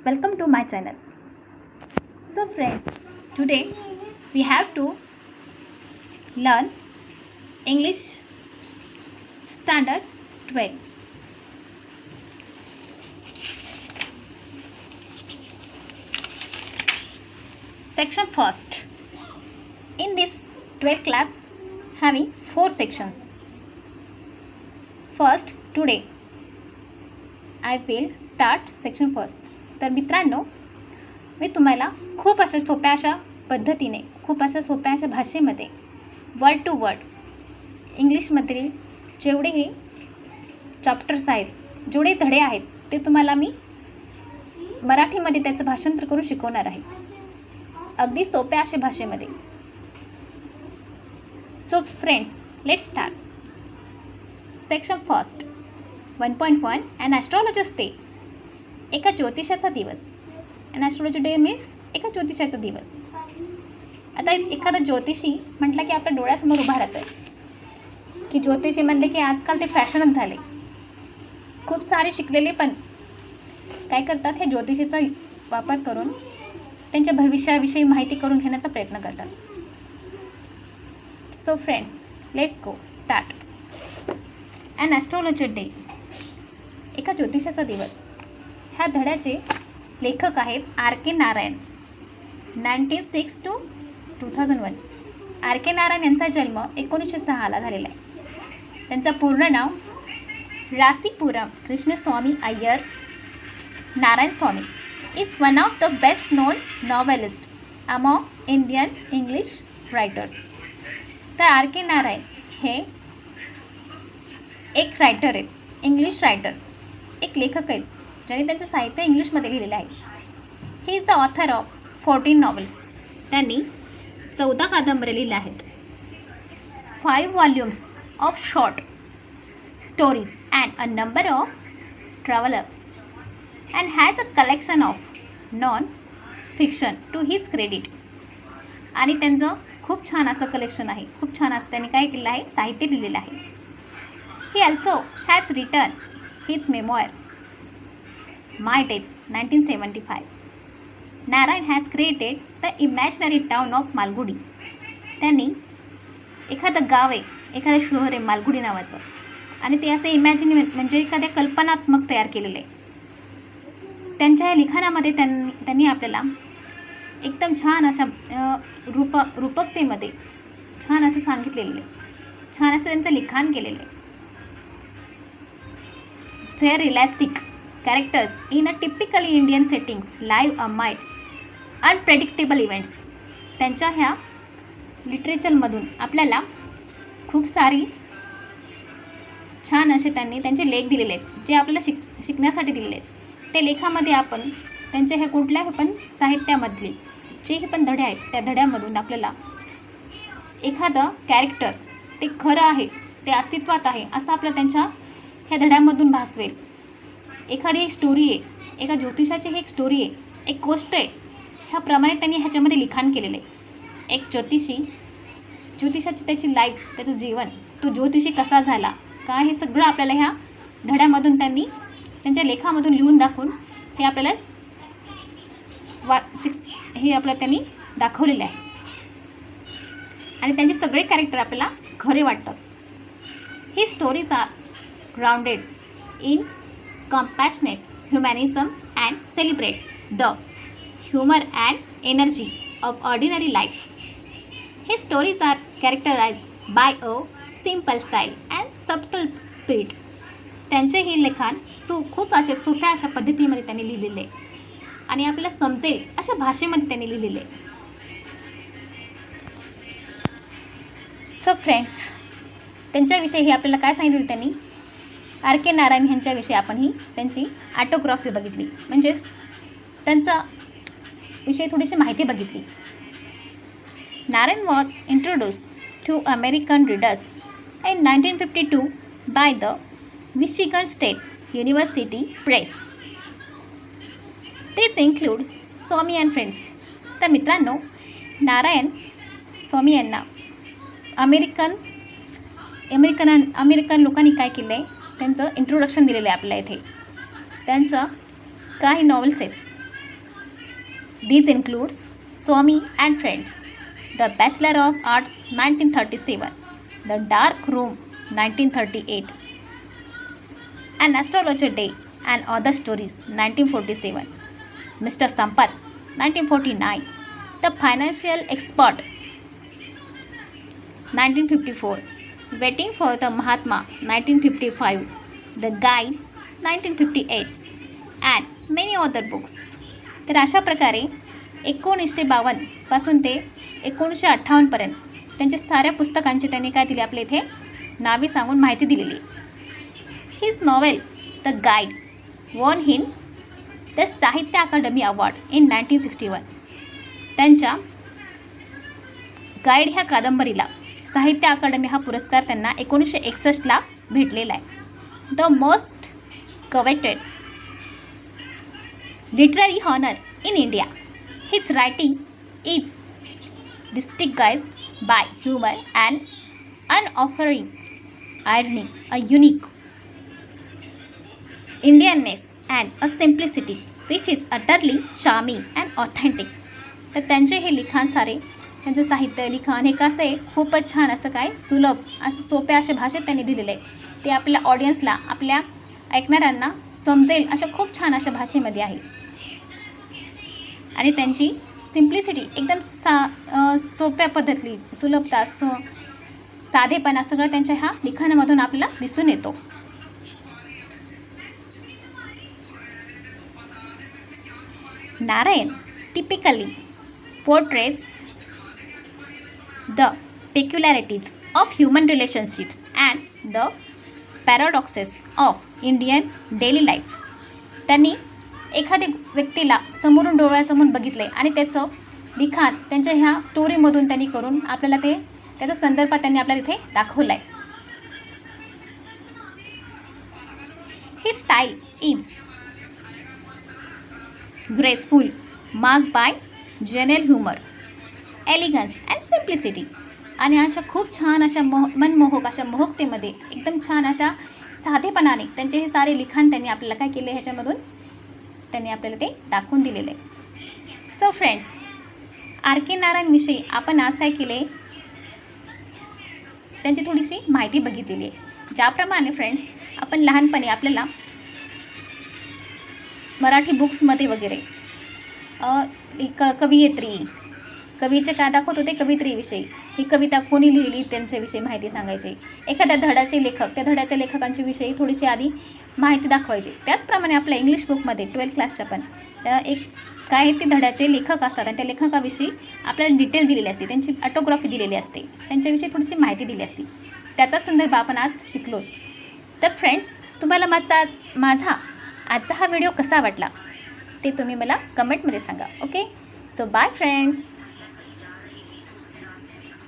Welcome to my channel. So friends, today we have to learn English Standard 12. Section first. In this 12th class having 4 sections. First, today I will start section first. तर मित्रांनो, मी तुम्हाला खूप अशा सोप्या अशा पद्धतीने, खूप अशा सोप्या अशा भाषेमध्ये वर्ड टू वर्ड इंग्लिशमधील जेवढेही चॅप्टर्स आहेत, जेवढे धडे आहेत, ते तुम्हाला मी मराठीमध्ये त्याचं भाषांतर करून शिकवणार आहे, अगदी सोप्या अशा भाषेमध्ये. So friends, let's start. Section first 1.1 an astrologer's day. एका ज्योतिषाचा दिवस. ॲन ॲस्ट्रॉलॉजी डे मीन्स एका ज्योतिषाचा दिवस. आता एखादा ज्योतिषी म्हटलं की आपल्या डोळ्यासमोर उभा राहतं आहे की ज्योतिषी म्हणले की आजकाल ते फॅशनच झाले. खूप सारे शिकलेले पण काय करतात, हे ज्योतिषीचा वापर करून त्यांच्या भविष्याविषयी माहिती करून घेण्याचा प्रयत्न करतात. So friends, let's go start. An astrology day, एका ज्योतिषाचा दिवस. ह्या धड्याचे लेखक आहेत R.K. Narayan. 1906 to 2001. R.K. Narayan यांचा जन्म 1906ला झालेला आहे. त्यांचं पूर्ण नाव Rasipuram Krishnaswami Iyer Narayan Swami. Is one of the best known novelist among Indian English writers. तर R.K. नारायण हे एक रायटर आहेत, इंग्लिश रायटर, एक लेखक आहेत, ज्यांनी त्यांचं साहित्य इंग्लिशमध्ये लिहिलेलं आहे. He is the author of 14 novels. त्यांनी 14 कादंबऱ्या लिहिल्या आहेत. 5 volumes of short stories and a number of travellers and has a collection of non fiction to his credit. आणि त्यांचं खूप छान असं कलेक्शन आहे, खूप छान असं त्यांनी काय केलेलं आहे, साहित्य लिहिलेलं आहे. He also has return his memoir my days 1975. Narayan has created the imaginary town of Malgudi. त्यांनी एखादं गाव आहे, एखादं शहर आहे मालगुडी नावाचं, आणि ते असं इमॅजिन म्हणजे एखाद्या कल्पनात्मक तयार केलेलं आहे. त्यांच्या या लिखाणामध्ये त्यांनी आपल्याला एकदम छान अशा रूपकतेमध्ये छान असं सांगितलेलं आहे, छान असं त्यांचं लिखाण केलेलं आहे. Fair realistic characters in a typically Indian settings live amid unpredictable events. त्यांच्या ह्या लिटरेचरमधून आपल्याला खूप सारी छान असे त्यांनी त्यांचे लेख दिलेले आहेत, जे आपल्याला शिकण्यासाठी दिलेले आहेत. त्या लेखामध्ये आपण त्यांच्या ह्या कुठल्याही पण साहित्यामधले जेही पण धडे आहेत, त्या धड्यामधून आपल्याला एखादं कॅरेक्टर ते खरं आहे, ते अस्तित्वात आहे असं आपलं त्यांच्या ह्या धड्यामधून भासवेल. एखादी एक स्टोरी आहे, एका ज्योतिषाची ही एक स्टोरी आहे, एक गोष्ट आहे, ह्याप्रमाणे त्यांनी ह्याच्यामध्ये लिखाण केलेलं आहे. एक ज्योतिषाची त्याची लाईफ, त्याचं जीवन, तो ज्योतिषी कसा झाला, काय, हे सगळं आपल्याला ह्या धड्यामधून त्यांनी त्यांच्या लेखामधून लिहून दाखवून हे आपल्याला हे आपल्याला त्यांनी दाखवलेलं आहे. आणि त्यांचे सगळे कॅरेक्टर आपल्याला खरे वाटतात. ही stories are grounded in compassionate humanism and celebrate the humor and energy of ordinary life. His stories are characterized by a simple style and subtle spirit. त्यांचे हे लेखन खूप असे सोप्या अशा पद्धतीमध्ये त्यांनी लिहिलेले आणि आपल्याला समजेल अशा भाषेमध्ये त्यांनी लिहिलेले. सो फ्रेंड्स, त्यांच्याविषयी आपल्याला काय सांगितलं त्यांनी, R.K. नारायण यांच्याविषयी आपण ही त्यांची ऑटोग्राफी बघितली, म्हणजेच त्यांचा विषयी थोडीशी माहिती बघितली. Narayan was introduce to American readers in 1952 by the Michigan State University Press. तेच इन्क्लूड स्वामी अँड फ्रेंड्स. तर मित्रांनो, नारायण स्वामी यांना अमेरिकन लोकांनी काय केलं आहे, त्यांचं इंट्रोडक्शन दिलेलं आहे आपल्या इथे. त्यांचं काही नॉवेल्स आहेत, These includes Swami and Friends, The Bachelor of Arts 1937, The Dark Room 1938, An Astrologer Day and Other Stories 1947, Mr. Sampath 1949, The Financial Expert 1954, Waiting for the Mahatma 1955, The Guide 1958 and many other books. तर अशा प्रकारे 1952 पासून ते 1958पर्यंत त्यांच्या साऱ्या पुस्तकांची त्यांनी काय दिली आपल्या इथे नावे सांगून माहिती दिलेली. His novel the guide won him the Sahitya Akademi award in 1961. त्यांच्या गाईड ह्या कादंबरीला साहित्य अकादमी हा पुरस्कार त्यांना 1961ला भेटलेला आहे. The most coveted literary honor in India. His writing is distinguished by humor and unoffering irony, a unique Indianness and a simplicity which is utterly charming and authentic. तर त्यांचे हे लिखाण सारे त्यांचं साहित्य लिखाण हे कसं आहे खूपच छान असं काय सुलभ असं सोप्या अशा भाषेत त्यांनी दिलेलं आहे. ते आपल्या ऑडियन्सला आपल्या ऐकणाऱ्यांना समजेल अशा खूप छान अशा भाषेमध्ये आहे. आणि त्यांची सिम्प्लिसिटी एकदम सोप्या पद्धतीतली सुलभता साधेपणा सगळं त्यांच्या ह्या लिखाणामधून आपल्याला दिसून येतो. Narayan typically portraits the peculiarities of human relationships and the paradoxes of Indian daily life. त्यांनी एखाद्या व्यक्तीला समोरून डोळ्यासमोर बघितले आणि त्याचं लिखाण त्यांच्या ह्या स्टोरीमधून त्यांनी करून आपल्याला ते त्याचा संदर्भ त्यांनी आपल्याला इथे दाखवला आहे. ही style is graceful marked by genuine humour, elegance and simplicity. आणि अशा खूप छान अशा मनमोहक अशा मोहकतेमध्ये एकदम छान अशा साधेपणाने त्यांचे हे सारे लिखाण त्यांनी आपल्याला काय केले ह्याच्यामधून त्यांनी आपल्याला ते दाखवून दिलेलं आहे. सो फ्रेंड्स, आर के नारायणविषयी आपण आज काय केले त्यांची थोडीशी माहिती बघितलेली आहे. ज्याप्रमाणे फ्रेंड्स आपण लहानपणी आपल्याला मराठी बुक्समध्ये वगैरे कवयित्री कवीचे काय दाखवत होते कवित्रीविषयी ही कविता कोणी लिहिली त्यांच्याविषयी माहिती सांगायची. एखाद्या धड्याचे लेखक त्या धड्याच्या लेखकांच्या विषयी थोडीशी आधी माहिती दाखवायची. त्याचप्रमाणे आपल्या इंग्लिश बुकमध्ये 12th क्लासच्या पण त्या एक काय ते धड्याचे लेखक असतात आणि त्या लेखकाविषयी आपल्याला डिटेल दिलेली असते, त्यांची ऑटोग्राफी दिलेली असते, त्यांच्याविषयी थोडीशी माहिती दिली असते. त्याचा संदर्भ आपण आज शिकलो. तर फ्रेंड्स, तुम्हाला माझा आजचा हा व्हिडिओ कसा वाटला ते तुम्ही मला कमेंटमध्ये सांगा. Okay, so bye friends.